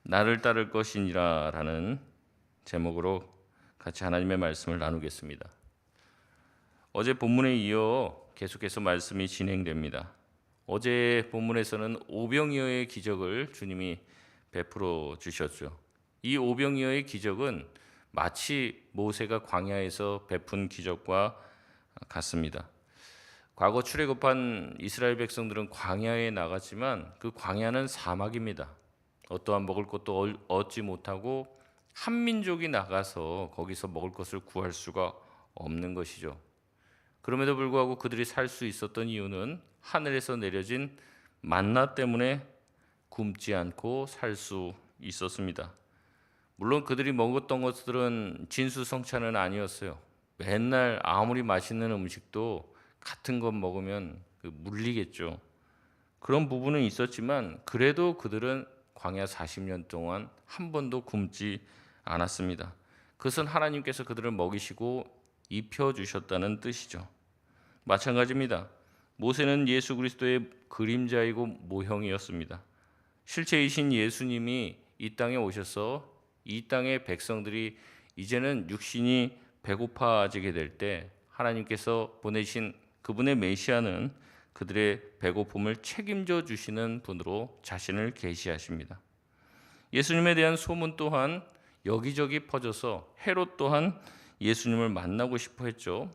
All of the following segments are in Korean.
나를 따를 것이니라 라는 제목으로 같이 하나님의 말씀을 나누겠습니다. 어제 본문에 이어 계속해서 말씀이 진행됩니다. 어제 본문에서는 오병이어의 기적을 주님이 베풀어 주셨죠. 이 오병이어의 기적은 마치 모세가 광야에서 베푼 기적과 같습니다. 과거 출애굽한 이스라엘 백성들은 광야에 나갔지만 그 광야는 사막입니다. 어떠한 먹을 것도 얻지 못하고 한 민족이 나가서 거기서 먹을 것을 구할 수가 없는 것이죠. 그럼에도 불구하고 그들이 살 수 있었던 이유는 하늘에서 내려진 만나 때문에 굶지 않고 살 수 있었습니다. 물론 그들이 먹었던 것들은 진수성찬은 아니었어요. 맨날 아무리 맛있는 음식도 같은 것 먹으면 물리겠죠. 그런 부분은 있었지만 그래도 그들은 광야 40년 동안 한 번도 굶지 않았습니다. 그것은 하나님께서 그들을 먹이시고 입혀주셨다는 뜻이죠. 마찬가지입니다. 모세는 예수 그리스도의 그림자이고 모형이었습니다. 실체이신 예수님이 이 땅에 오셔서 이 땅의 백성들이 이제는 육신이 배고파지게 될 때 하나님께서 보내신 그분의 메시아는 그들의 배고픔을 책임져 주시는 분으로 자신을 계시하십니다. 예수님에 대한 소문 또한 여기저기 퍼져서 헤롯 또한 예수님을 만나고 싶어 했죠.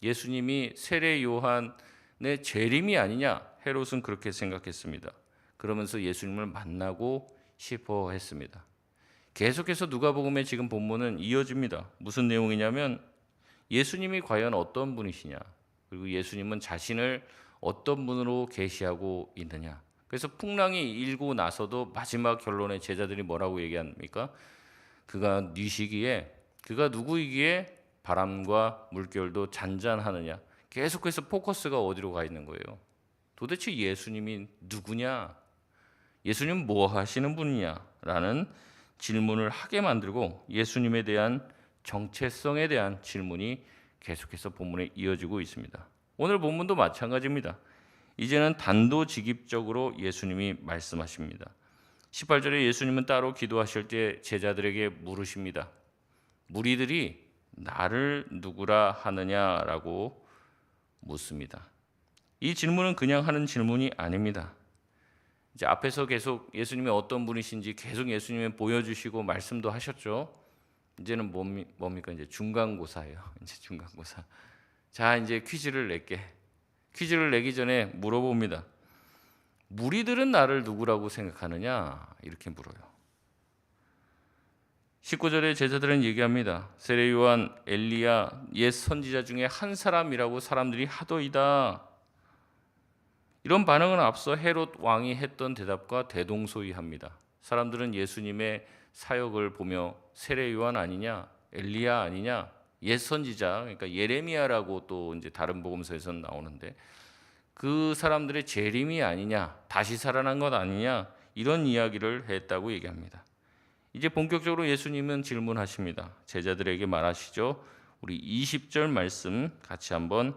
예수님이 세례 요한의 재림이 아니냐, 헤롯은 그렇게 생각했습니다. 그러면서 예수님을 만나고 싶어 했습니다. 계속해서 누가복음의 지금 본문은 이어집니다. 무슨 내용이냐면 예수님이 과연 어떤 분이시냐, 그리고 예수님은 자신을 어떤 분으로 계시하고 있느냐. 그래서 풍랑이 일고 나서도 마지막 결론에 제자들이 뭐라고 얘기합니까? 그가 뉘시기에, 그가 누구이기에 바람과 물결도 잔잔하느냐. 계속해서 포커스가 어디로 가 있는 거예요? 도대체 예수님이 누구냐? 예수님 뭐 하시는 분이냐? 라는 질문을 하게 만들고 예수님에 대한 정체성에 대한 질문이 계속해서 본문에 이어지고 있습니다. 오늘 본문도 마찬가지입니다. 이제는 단도직입적으로 예수님이 말씀하십니다. 18절에 예수님은 따로 기도하실 때 제자들에게 물으십니다. 무리들이 나를 누구라 하느냐라고 묻습니다. 이 질문은 그냥 하는 질문이 아닙니다. 이제 앞에서 계속 예수님이 어떤 분이신지 계속 예수님이 보여주시고 말씀도 하셨죠. 이제는 뭡니까? 이제 중간고사예요. 이제 중간고사. 자, 이제 퀴즈를 낼게. 퀴즈를 내기 전에 물어봅니다. 무리들은 나를 누구라고 생각하느냐? 이렇게 물어요. 19절에 제자들은 얘기합니다. 세례 요한, 엘리야, 옛 선지자 중에 한 사람이라고 사람들이 하도이다. 이런 반응은 앞서 헤롯 왕이 했던 대답과 대동소이합니다. 사람들은 예수님의 사역을 보며 세례 요한 아니냐, 엘리야 아니냐, 옛 선지자, 그러니까 예레미야라고 또 이제 다른 복음서에서는 나오는데 그 사람들의 재림이 아니냐, 다시 살아난 것 아니냐, 이런 이야기를 했다고 얘기합니다. 이제 본격적으로 예수님은 질문하십니다. 제자들에게 말하시죠. 우리 20절 말씀 같이 한번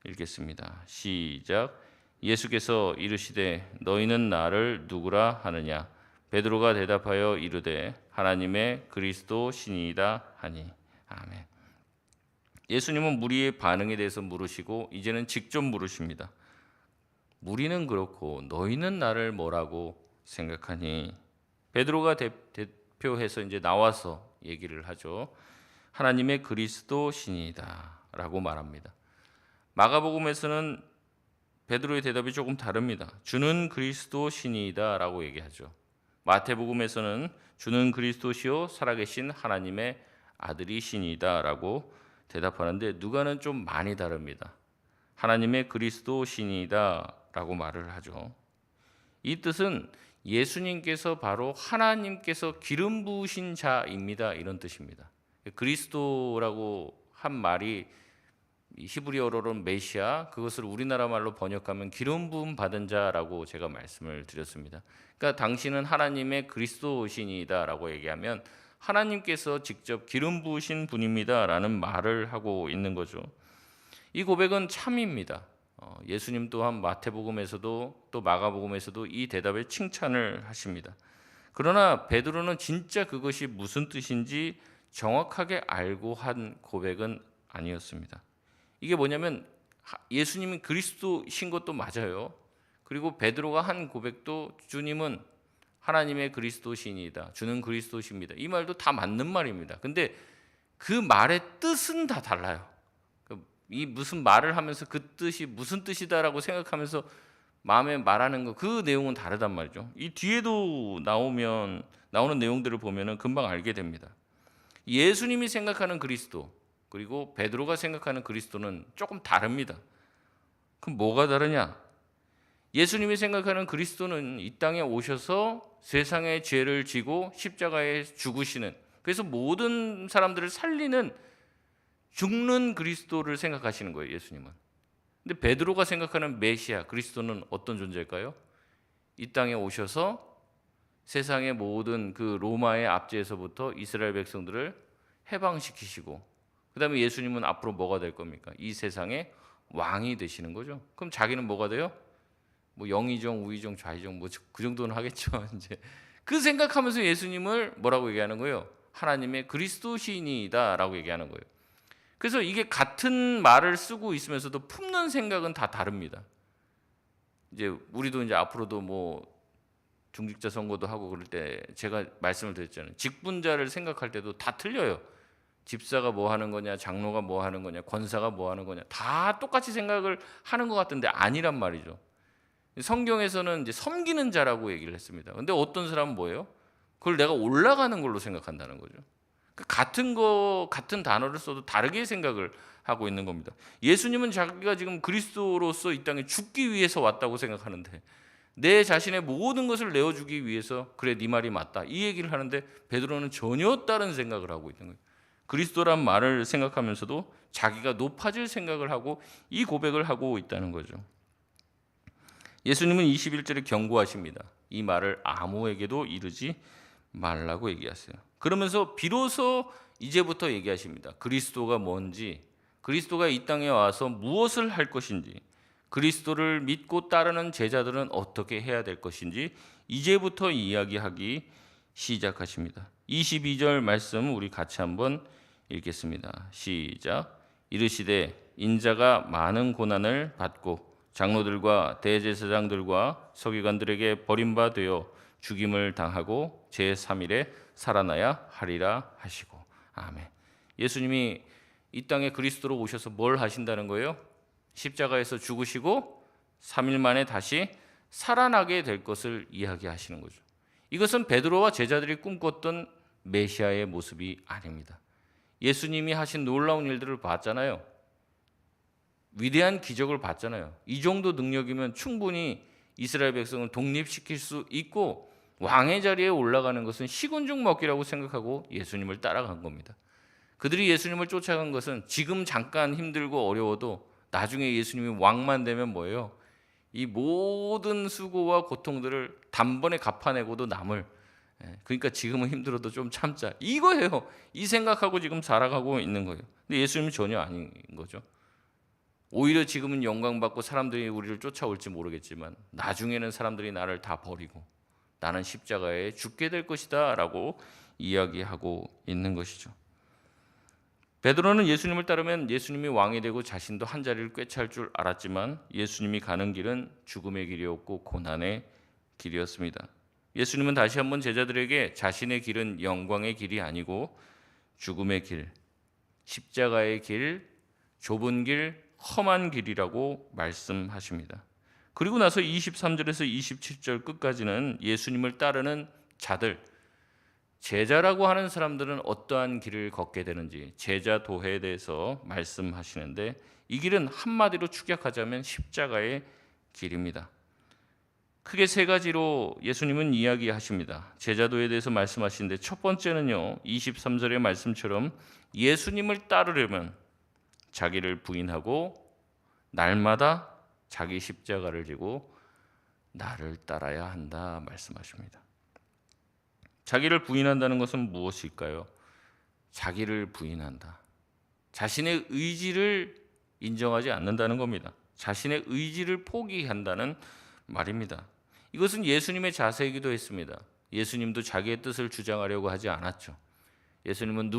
읽겠습니다. 시작. 예수께서 이르시되 너희는 나를 누구라 하느냐? 베드로가 대답하여 이르되 하나님의 그리스도 신이다 하니. 아멘. 예수님은 무리의 반응에 대해서 물으시고 이제는 직접 물으십니다. 무리는 그렇고 너희는 나를 뭐라고 생각하니? 베드로가 대표해서 이제 나와서 얘기를 하죠. 하나님의 그리스도 신이다라고 말합니다. 마가복음에서는 베드로의 대답이 조금 다릅니다. 주는 그리스도 신이다라고 얘기하죠. 마태복음에서는 주는 그리스도시요 살아계신 하나님의 아들이시니다라고 대답하는데 누가는 좀 많이 다릅니다. 하나님의 그리스도 신이다라고 말을 하죠. 이 뜻은 예수님께서 바로 하나님께서 기름 부으신 자입니다. 이런 뜻입니다. 그리스도라고 한 말이 히브리어로는 메시아, 그것을 우리나라 말로 번역하면 기름 부음 받은 자라고 제가 말씀을 드렸습니다. 그러니까 당신은 하나님의 그리스도신이다라고 얘기하면 하나님께서 직접 기름 부으신 분입니다라는 말을 하고 있는 거죠. 이 고백은 참입니다. 예수님 또한 마태복음에서도 또 마가복음에서도 이 대답에 칭찬을 하십니다. 그러나 베드로는 진짜 그것이 무슨 뜻인지 정확하게 알고 한 고백은 아니었습니다. 이게 뭐냐면 예수님이 그리스도신 것도 맞아요. 그리고 베드로가 한 고백도 주님은 하나님의 그리스도신이다. 주는 그리스도십니다. 이 말도 다 맞는 말입니다. 근데 그 말의 뜻은 다 달라요. 이 무슨 말을 하면서 그 뜻이 무슨 뜻이다라고 생각하면서 마음에 말하는 거 그 내용은 다르단 말이죠. 이 뒤에도 나오는 내용들을 보면은 금방 알게 됩니다. 예수님이 생각하는 그리스도 그리고 베드로가 생각하는 그리스도는 조금 다릅니다. 그럼 뭐가 다르냐? 예수님이 생각하는 그리스도는 이 땅에 오셔서 세상의 죄를 지고 십자가에 죽으시는, 그래서 모든 사람들을 살리는 죽는 그리스도를 생각하시는 거예요, 예수님은. 근데 베드로가 생각하는 메시아 그리스도는 어떤 존재일까요? 이 땅에 오셔서 세상의 모든 그 로마의 압제에서부터 이스라엘 백성들을 해방시키시고, 그다음에 예수님은 앞으로 뭐가 될 겁니까? 이 세상의 왕이 되시는 거죠. 그럼 자기는 뭐가 돼요? 뭐 영의정, 우의정, 좌의정 뭐 그 정도는 하겠죠. 이제 그 생각하면서 예수님을 뭐라고 얘기하는 거예요? 하나님의 그리스도신이다라고 얘기하는 거예요. 그래서 이게 같은 말을 쓰고 있으면서도 품는 생각은 다 다릅니다. 이제 우리도 이제 앞으로도 뭐 중직자 선거도 하고 그럴 때 제가 말씀을 드렸잖아요. 직분자를 생각할 때도 다 틀려요. 집사가 뭐 하는 거냐, 장로가 뭐 하는 거냐, 권사가 뭐 하는 거냐, 다 똑같이 생각을 하는 것 같은데 아니란 말이죠. 성경에서는 이제 섬기는 자라고 얘기를 했습니다. 근데 어떤 사람은 뭐예요? 그걸 내가 올라가는 걸로 생각한다는 거죠. 같은 단어를 써도 다르게 생각을 하고 있는 겁니다. 예수님은 자기가 지금 그리스도로서 이 땅에 죽기 위해서 왔다고 생각하는데 내 자신의 모든 것을 내어주기 위해서 그래 네 말이 맞다 이 얘기를 하는데 베드로는 전혀 다른 생각을 하고 있는 거예요. 그리스도란 말을 생각하면서도 자기가 높아질 생각을 하고 이 고백을 하고 있다는 거죠. 예수님은 21절에 경고하십니다. 이 말을 아무에게도 이르지 말라고 얘기하세요. 그러면서 비로소 이제부터 얘기하십니다. 그리스도가 뭔지, 그리스도가 이 땅에 와서 무엇을 할 것인지, 그리스도를 믿고 따르는 제자들은 어떻게 해야 될 것인지 이제부터 이야기하기 시작하십니다. 22절 말씀 우리 같이 한번 읽겠습니다. 시작. 이르시되 인자가 많은 고난을 받고 장로들과 대제사장들과 서기관들에게 버림받되어 죽임을 당하고 제3일에 살아나야 하리라 하시고. 아멘. 예수님이 이 땅에 그리스도로 오셔서 뭘 하신다는 거예요? 십자가에서 죽으시고 3일 만에 다시 살아나게 될 것을 이야기하시는 거죠. 이것은 베드로와 제자들이 꿈꿨던 메시아의 모습이 아닙니다. 예수님이 하신 놀라운 일들을 봤잖아요. 위대한 기적을 봤잖아요. 이 정도 능력이면 충분히 이스라엘 백성을 독립시킬 수 있고 왕의 자리에 올라가는 것은 식은죽 먹기라고 생각하고 예수님을 따라간 겁니다. 그들이 예수님을 쫓아간 것은 지금 잠깐 힘들고 어려워도 나중에 예수님이 왕만 되면 뭐예요? 이 모든 수고와 고통들을 단번에 갚아내고도 남을, 그러니까 지금은 힘들어도 좀 참자 이거예요. 이 생각하고 지금 살아가고 있는 거예요. 근데 예수님은 전혀 아닌 거죠. 오히려 지금은 영광받고 사람들이 우리를 쫓아올지 모르겠지만 나중에는 사람들이 나를 다 버리고 나는 십자가에 죽게 될 것이다 라고 이야기하고 있는 것이죠. 베드로는 예수님을 따르면 예수님이 왕이 되고 자신도 한 자리를 꿰찰 줄 알았지만 예수님이 가는 길은 죽음의 길이었고 고난의 길이었습니다. 예수님은 다시 한번 제자들에게 자신의 길은 영광의 길이 아니고 죽음의 길, 십자가의 길, 좁은 길, 험한 길이라고 말씀하십니다. 그리고 나서 23절에서 27절 끝까지는 예수님을 따르는 자들, 제자라고 하는 사람들은 어떠한 길을 걷게 되는지 제자 도회에 대해서 말씀하시는데 이 길은 한마디로 축약하자면 십자가의 길입니다. 크게 세 가지로 예수님은 이야기하십니다. 제자도에 대해서 말씀하시는데 첫 번째는요, 23절의 말씀처럼 예수님을 따르려면 자기를 부인하고 날마다 자기 십자가를 지고 나를 따라야 한다 말씀하십니다. 자기를 부인한다는 것은 무엇일까요? 자기를 부인한다. 자신의 의지를 인정하지 않는다는 겁니다. 자신의 의지를 포기한다는 말입니다. 이것은 예수님의 자세이기도 했습니다. 예수님도 자기의 뜻을 주장하려고 하지 않았죠. 예수님은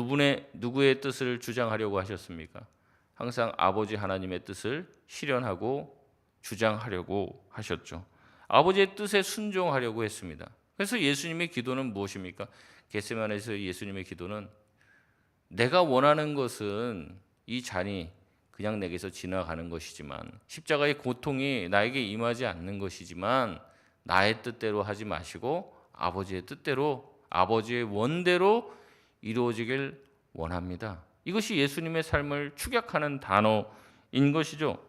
누구의 뜻을 주장하려고 하셨습니까? 항상 아버지 하나님의 뜻을 실현하고 주장하려고 하셨죠. 아버지의 뜻에 순종하려고 했습니다. 그래서 예수님의 기도는 무엇입니까? 겟세마네에서 예수님의 기도는 내가 원하는 것은 이 잔이 그냥 내게서 지나가는 것이지만, 십자가의 고통이 나에게 임하지 않는 것이지만, 나의 뜻대로 하지 마시고 아버지의 뜻대로, 아버지의 원대로 이루어지길 원합니다. 이것이 예수님의 삶을 축약하는 단어인 것이죠.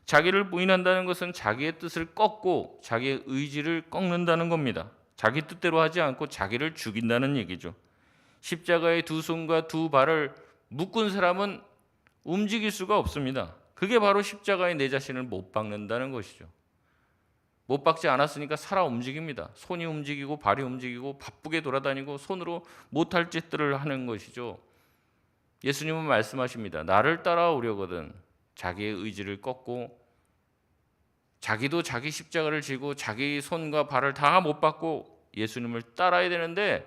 자기를 부인한다는 것은 자기의 뜻을 꺾고 자기의 의지를 꺾는다는 겁니다. 자기 뜻대로 하지 않고 자기를 죽인다는 얘기죠. 십자가의 두 손과 두 발을 묶은 사람은 움직일 수가 없습니다. 그게 바로 십자가에 내 자신을 못 박는다는 것이죠. 못 박지 않았으니까 살아 움직입니다. 손이 움직이고 발이 움직이고 바쁘게 돌아다니고 손으로 못할 짓들을 하는 것이죠. 예수님은 말씀하십니다. 나를 따라오려거든 자기의 의지를 꺾고, 자기도 자기 십자가를 지고 자기 손과 발을 다 못 박고 예수님을 따라야 되는데,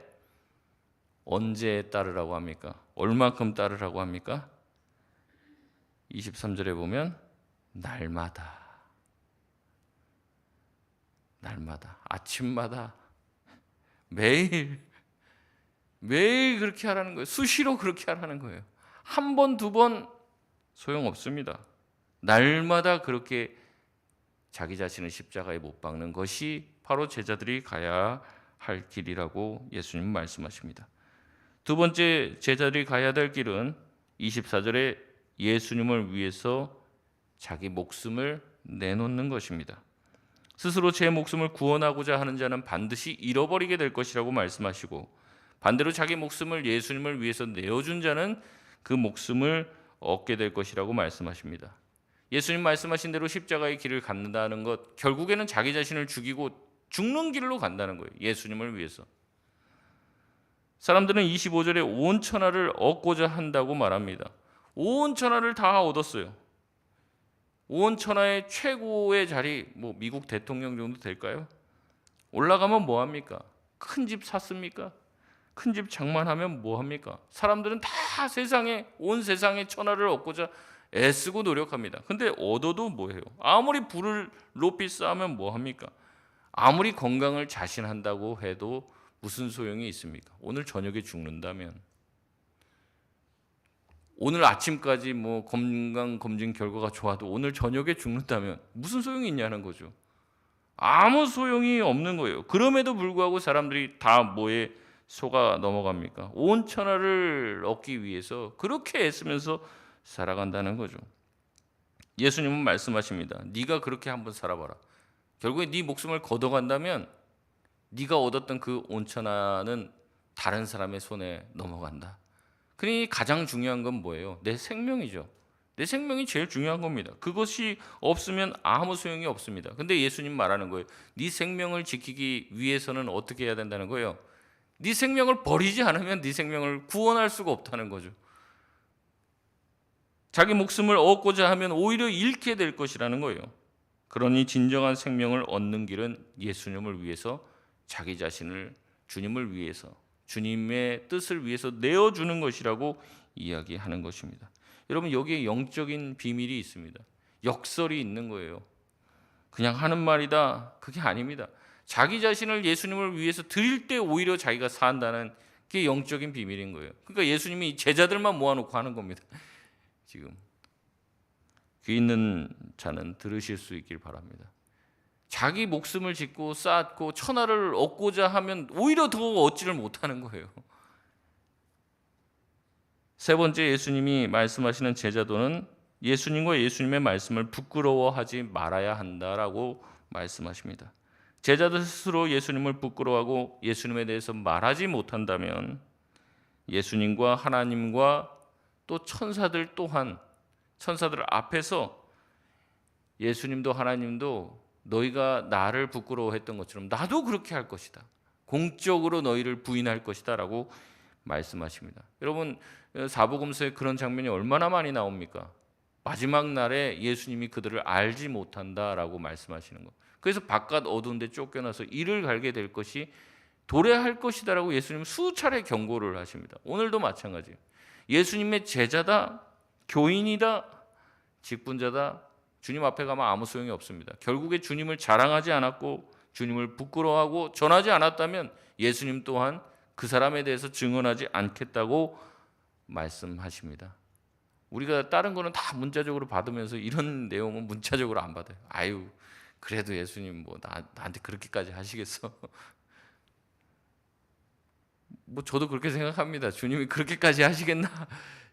언제 따르라고 합니까? 얼만큼 따르라고 합니까? 23절에 보면 날마다, 아침마다, 매일 그렇게 하라는 거예요. 수시로 그렇게 하라는 거예요. 한 번, 두 번 소용없습니다. 날마다 그렇게 자기 자신을 십자가에 못 박는 것이 바로 제자들이 가야 할 길이라고 예수님은 말씀하십니다. 두 번째 제자들이 가야 될 길은 24절에 예수님을 위해서 자기 목숨을 내놓는 것입니다. 스스로 제 목숨을 구원하고자 하는 자는 반드시 잃어버리게 될 것이라고 말씀하시고, 반대로 자기 목숨을 예수님을 위해서 내어준 자는 그 목숨을 얻게 될 것이라고 말씀하십니다. 예수님 말씀하신 대로 십자가의 길을 갖는다는 것, 결국에는 자기 자신을 죽이고 죽는 길로 간다는 거예요. 예수님을 위해서. 사람들은 25절에 온 천하를 얻고자 한다고 말합니다. 온 천하를 다 얻었어요. 온 천하의 최고의 자리, 미국 대통령 정도 될까요? 올라가면 뭐 합니까? 큰 집 샀습니까? 큰 집 장만하면 뭐 합니까? 사람들은 다 온 세상의 천하를 얻고자 애쓰고 노력합니다. 근데 얻어도 뭐예요? 아무리 부를 높이 쌓으면 뭐 합니까? 아무리 건강을 자신한다고 해도 무슨 소용이 있습니까? 오늘 저녁에 죽는다면, 오늘 아침까지 건강 검진 결과가 좋아도 오늘 저녁에 죽는다면 무슨 소용이 있냐는 거죠. 아무 소용이 없는 거예요. 그럼에도 불구하고 사람들이 다 뭐에 속아 넘어갑니까? 온 천하를 얻기 위해서 그렇게 애쓰면서 살아간다는 거죠. 예수님은 말씀하십니다. 네가 그렇게 한번 살아봐라. 결국에 네 목숨을 걷어간다면 네가 얻었던 그 온 천하는 다른 사람의 손에 넘어간다. 그러니 가장 중요한 건 뭐예요? 내 생명이죠. 내 생명이 제일 중요한 겁니다. 그것이 없으면 아무 소용이 없습니다. 근데 예수님 말하는 거예요. 네 생명을 지키기 위해서는 어떻게 해야 된다는 거예요? 네 생명을 버리지 않으면 네 생명을 구원할 수가 없다는 거죠. 자기 목숨을 얻고자 하면 오히려 잃게 될 것이라는 거예요. 그러니 진정한 생명을 얻는 길은 예수님을 위해서, 자기 자신을 주님을 위해서, 주님의 뜻을 위해서 내어주는 것이라고 이야기하는 것입니다. 여러분, 여기에 영적인 비밀이 있습니다. 역설이 있는 거예요. 그냥 하는 말이다, 그게 아닙니다. 자기 자신을 예수님을 위해서 드릴 때 오히려 자기가 산다는 게 영적인 비밀인 거예요. 그러니까 예수님이 제자들만 모아놓고 하는 겁니다. 지금 귀 있는 자는 들으실 수 있길 바랍니다. 자기 목숨을 짓고 쌓고 천하를 얻고자 하면 오히려 더 얻지를 못하는 거예요. 세 번째 예수님이 말씀하시는 제자도는 예수님과 예수님의 말씀을 부끄러워하지 말아야 한다라고 말씀하십니다. 제자들 스스로 예수님을 부끄러워하고 예수님에 대해서 말하지 못한다면 예수님과 하나님과 또 천사들 또한, 천사들 앞에서 예수님도 하나님도 너희가 나를 부끄러워했던 것처럼 나도 그렇게 할 것이다. 공적으로 너희를 부인할 것이다 라고 말씀하십니다. 여러분, 사복음서에 그런 장면이 얼마나 많이 나옵니까? 마지막 날에 예수님이 그들을 알지 못한다라고 말씀하시는 것. 그래서 바깥 어두운 데 쫓겨나서 이를 갈게 될 것이 도래할 것이다라고 예수님 수차례 경고를 하십니다. 오늘도 마찬가지예요. 예수님의 제자다, 교인이다, 직분자다, 주님 앞에 가면 아무 소용이 없습니다. 결국에 주님을 자랑하지 않았고 주님을 부끄러워하고 전하지 않았다면 예수님 또한 그 사람에 대해서 증언하지 않겠다고 말씀하십니다. 우리가 다른 거는 다 문자적으로 받으면서 이런 내용은 문자적으로 안 받아요. 아유, 그래도 예수님 뭐 나한테 그렇게까지 하시겠어? 뭐 저도 그렇게 생각합니다. 주님이 그렇게까지 하시겠나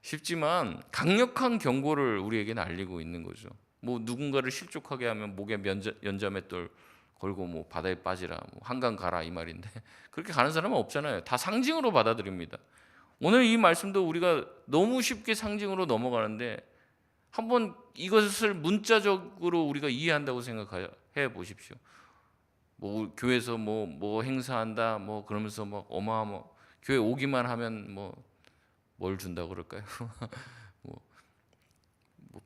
싶지만 강력한 경고를 우리에게 알리고 있는 거죠. 뭐 누군가를 실족하게 하면 목에 연자맷돌 걸고 뭐 바다에 빠지라, 뭐 한강 가라 이 말인데 그렇게 가는 사람은 없잖아요. 다 상징으로 받아들입니다. 오늘 이 말씀도 우리가 너무 쉽게 상징으로 넘어가는데 한번 이것을 문자적으로 우리가 이해한다고 생각해 보십시오. 뭐 교회에서 뭐 행사한다 뭐 그러면서 뭐 어마어마 교회 오기만 하면 뭘 준다고 그럴까요? 뭐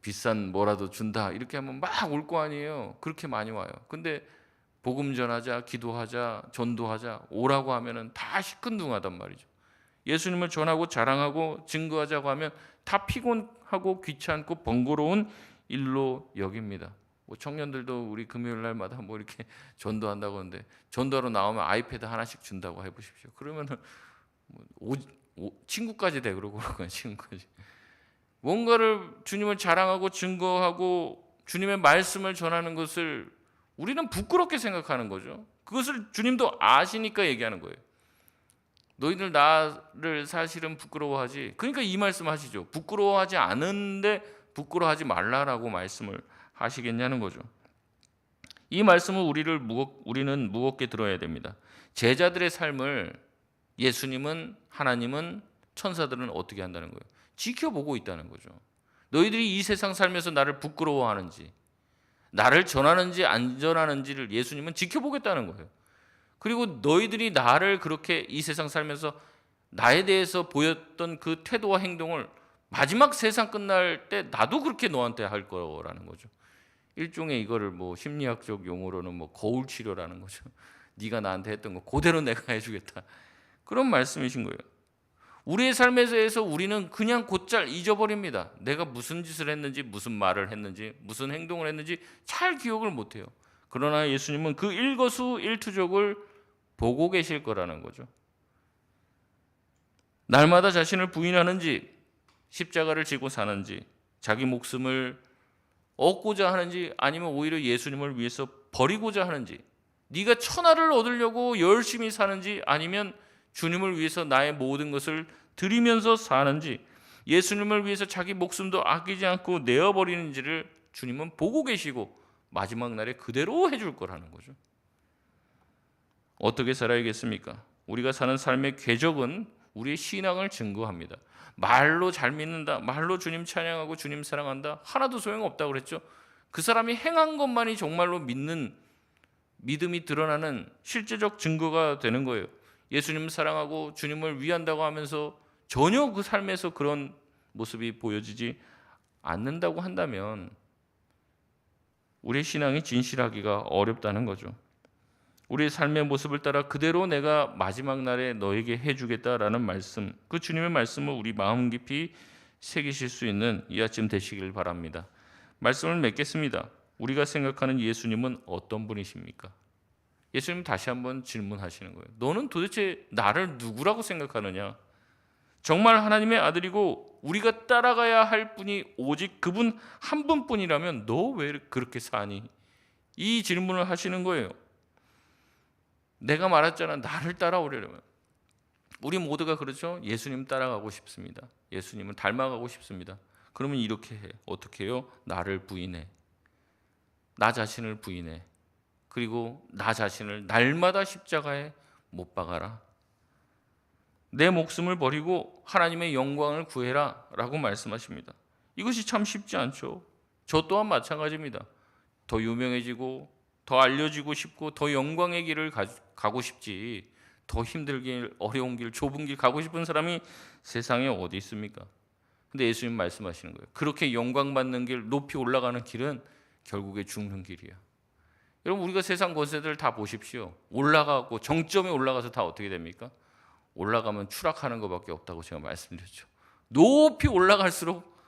비싼 뭐라도 준다 이렇게 하면 막 올 거 아니에요. 그렇게 많이 와요. 근데 복음 전하자, 기도하자, 전도하자 오라고 하면은 다 시큰둥하단 말이죠. 예수님을 전하고 자랑하고 증거하자고 하면 다 피곤하고 귀찮고 번거로운 일로 여깁니다. 뭐 청년들도 우리 금요일 날마다 뭐 이렇게 전도한다고 하는데 전도하러 나오면 아이패드 하나씩 준다고 해보십시오. 그러면은 친구까지 돼 그러고 그러고요. 친구까지. 뭔가를 주님을 자랑하고 증거하고 주님의 말씀을 전하는 것을 우리는 부끄럽게 생각하는 거죠. 그것을 주님도 아시니까 얘기하는 거예요. 너희들 나를 사실은 부끄러워하지. 그러니까 이 말씀하시죠. 부끄러워하지 않은데 부끄러워하지 말라라고 말씀을 하시겠냐는 거죠. 이 말씀을 우리는 무겁게 들어야 됩니다. 제자들의 삶을 예수님은, 하나님은, 천사들은 어떻게 한다는 거예요? 지켜보고 있다는 거죠. 너희들이 이 세상 살면서 나를 부끄러워하는지, 나를 전하는지 안 전하는지를 예수님은 지켜보겠다는 거예요. 그리고 너희들이 나를 그렇게 이 세상 살면서 나에 대해서 보였던 그 태도와 행동을 마지막 세상 끝날 때 나도 그렇게 너한테 할 거라는 거죠. 일종의 이거를 뭐 심리학적 용어로는 뭐 거울 치료라는 거죠. 네가 나한테 했던 거 그대로 내가 해주겠다. 그런 말씀이신 거예요. 우리의 삶에서 우리는 그냥 곧잘 잊어버립니다. 내가 무슨 짓을 했는지, 무슨 말을 했는지, 무슨 행동을 했는지 잘 기억을 못해요. 그러나 예수님은 그 일거수일투족을 보고 계실 거라는 거죠. 날마다 자신을 부인하는지, 십자가를 지고 사는지, 자기 목숨을 얻고자 하는지, 아니면 오히려 예수님을 위해서 버리고자 하는지, 네가 천하를 얻으려고 열심히 사는지, 아니면 주님을 위해서 나의 모든 것을 드리면서 사는지, 예수님을 위해서 자기 목숨도 아끼지 않고 내어버리는지를 주님은 보고 계시고 마지막 날에 그대로 해줄 거라는 거죠. 어떻게 살아야겠습니까? 우리가 사는 삶의 궤적은 우리의 신앙을 증거합니다. 말로 잘 믿는다, 말로 주님 찬양하고 주님 사랑한다, 하나도 소용없다고 그랬죠. 그 사람이 행한 것만이 정말로 믿음이 드러나는 실제적 증거가 되는 거예요. 예수님을 사랑하고 주님을 위한다고 하면서 전혀 그 삶에서 그런 모습이 보여지지 않는다고 한다면 우리의 신앙이 진실하기가 어렵다는 거죠. 우리의 삶의 모습을 따라 그대로 내가 마지막 날에 너에게 해주겠다라는 말씀, 그 주님의 말씀을 우리 마음 깊이 새기실 수 있는 이 아침 되시길 바랍니다. 말씀을 맺겠습니다. 우리가 생각하는 예수님은 어떤 분이십니까? 예수님 다시 한번 질문하시는 거예요. 너는 도대체 나를 누구라고 생각하느냐? 정말 하나님의 아들이고 우리가 따라가야 할 분이 오직 그분 한 분뿐이라면 너 왜 그렇게 사니? 이 질문을 하시는 거예요. 내가 말했잖아. 나를 따라오려면. 우리 모두가 그렇죠. 예수님 따라가고 싶습니다. 예수님을 닮아가고 싶습니다. 그러면 이렇게 해. 어떻게 해요? 나를 부인해. 나 자신을 부인해. 그리고 나 자신을 날마다 십자가에 못 박아라. 내 목숨을 버리고 하나님의 영광을 구해라 라고 말씀하십니다. 이것이 참 쉽지 않죠. 저 또한 마찬가지입니다. 더 유명해지고 더 알려지고 싶고 더 영광의 길을 가고 싶지, 더 힘든 길, 어려운 길, 좁은 길 가고 싶은 사람이 세상에 어디 있습니까? 근데 예수님 말씀하시는 거예요. 그렇게 영광 받는 길, 높이 올라가는 길은 결국에 죽는 길이야. 여러분 우리가 세상 권세들 다 보십시오. 올라가고 정점에 올라가서 다 어떻게 됩니까? 올라가면 추락하는 것밖에 없다고 제가 말씀드렸죠. 높이 올라갈수록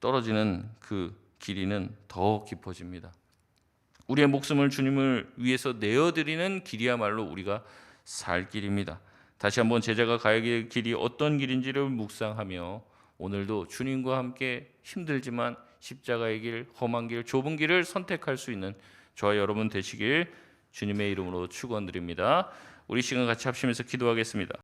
떨어지는 그 길이는 더 깊어집니다. 우리의 목숨을 주님을 위해서 내어드리는 길이야말로 우리가 살 길입니다. 다시 한번 제자가 가야 할 길이 어떤 길인지를 묵상하며 오늘도 주님과 함께 힘들지만 십자가의 길, 험한 길, 좁은 길을 선택할 수 있는 저와 여러분 되시길 주님의 이름으로 축원드립니다. 우리 시간 같이 합심해서 기도하겠습니다.